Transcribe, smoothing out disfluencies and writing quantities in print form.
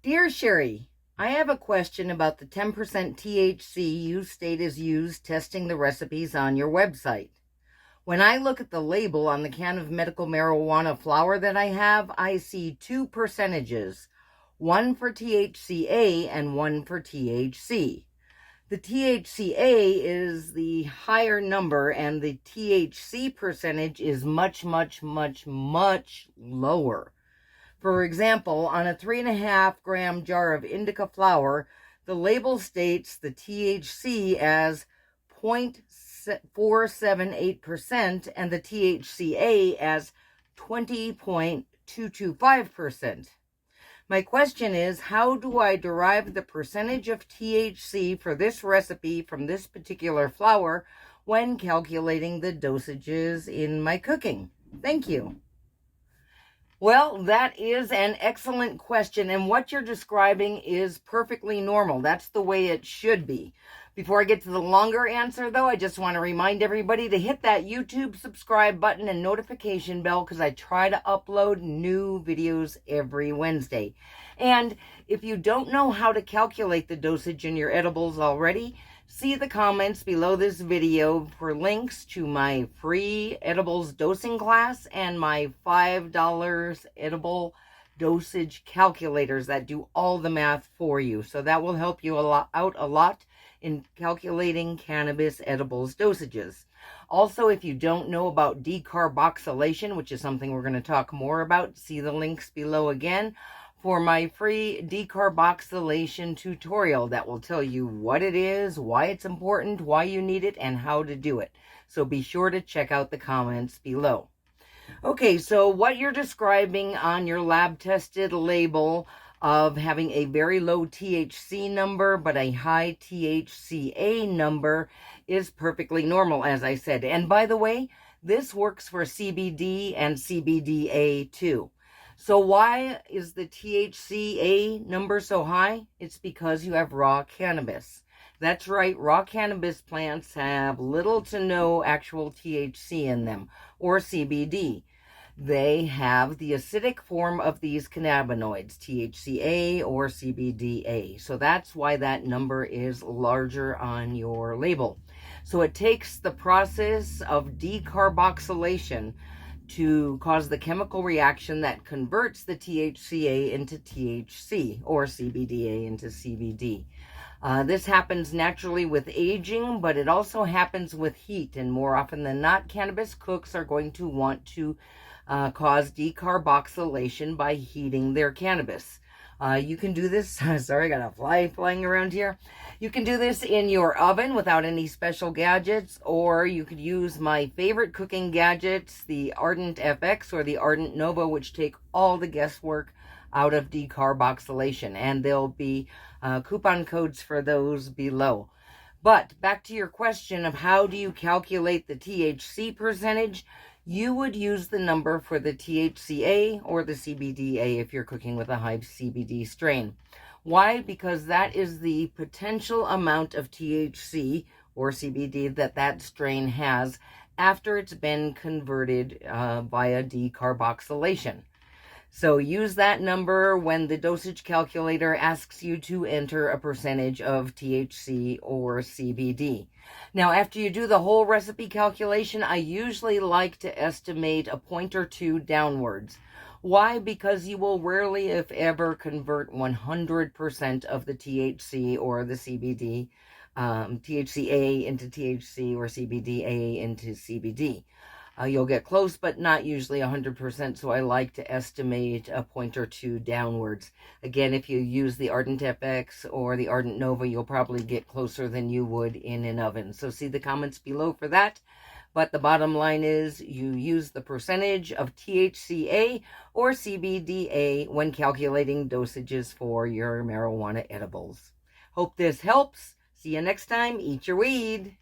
Dear Sherry, I have a question about the 10% THC you state is used testing the recipes on your website. When I look at the label on the can of medical marijuana flower that I have, I see two percentages, one for THC-A and one for THC. The THC-A is the higher number and the THC percentage is much lower. For example, on a 3.5 gram jar of indica flower, the label states the THC as 0.478% and the THC-A as 20.225%. My question is, how do I derive the percentage of THC for this recipe from this particular flower when calculating the dosages in my cooking? Thank you. Well, that is an excellent question, and what you're describing is perfectly normal. That's the way it should be. Before I get to the longer answer, though, I just want to remind everybody to hit that YouTube subscribe button and notification bell because I try to upload new videos every Wednesday. And if you don't know how to calculate the dosage in your edibles already, see the comments below this video for links to my free edibles dosing class and my $5 edible dosage calculators that do all the math for you. So that will help you out a lot in calculating cannabis edibles dosages. Also, if you don't know about decarboxylation, which is something we're going to talk more about, see the links below again for my free decarboxylation tutorial that will tell you what it is, why it's important, why you need it, and how to do it. So be sure to check out the comments below. Okay, so what you're describing on your lab-tested label of having a very low THC number but a high THC-A number is perfectly normal, as I said. And by the way, this works for CBD and CBD-A too. So why is the THC-A number so high? It's because you have raw cannabis. That's right, raw cannabis plants have little to no actual THC in them, or CBD. They have the acidic form of these cannabinoids, THC-A or CBD-A. So that's why that number is larger on your label. So it takes the process of decarboxylation to cause the chemical reaction that converts the THC-A into THC or CBD-A into CBD. This happens naturally with aging, but it also happens with heat, and more often than not, cannabis cooks are going to want to cause decarboxylation by heating their cannabis. You can do this, sorry, I got a fly flying around here. You can do this in your oven without any special gadgets, or you could use my favorite cooking gadgets, the Ardent FX or the Ardent Nova, which take all the guesswork out of decarboxylation, and there'll be coupon codes for those below. But back to your question of how do you calculate the THC percentage, you would use the number for the THC-A or the CBD-A if you're cooking with a high CBD strain. Why? Because that is the potential amount of THC or CBD that strain has after it's been converted via decarboxylation. So use that number when the dosage calculator asks you to enter a percentage of THC or CBD. Now, after you do the whole recipe calculation, I usually like to estimate a point or two downwards. Why? Because you will rarely, if ever, convert 100% of the THC or the CBD, THC-A into THC or CBD-A into CBD. You'll get close, but not usually 100%, so I like to estimate a point or two downwards. Again, if you use the Ardent FX or the Ardent Nova, you'll probably get closer than you would in an oven. So see the comments below for that. But the bottom line is you use the percentage of THC-A or CBD-A when calculating dosages for your marijuana edibles. Hope this helps. See you next time. Eat your weed.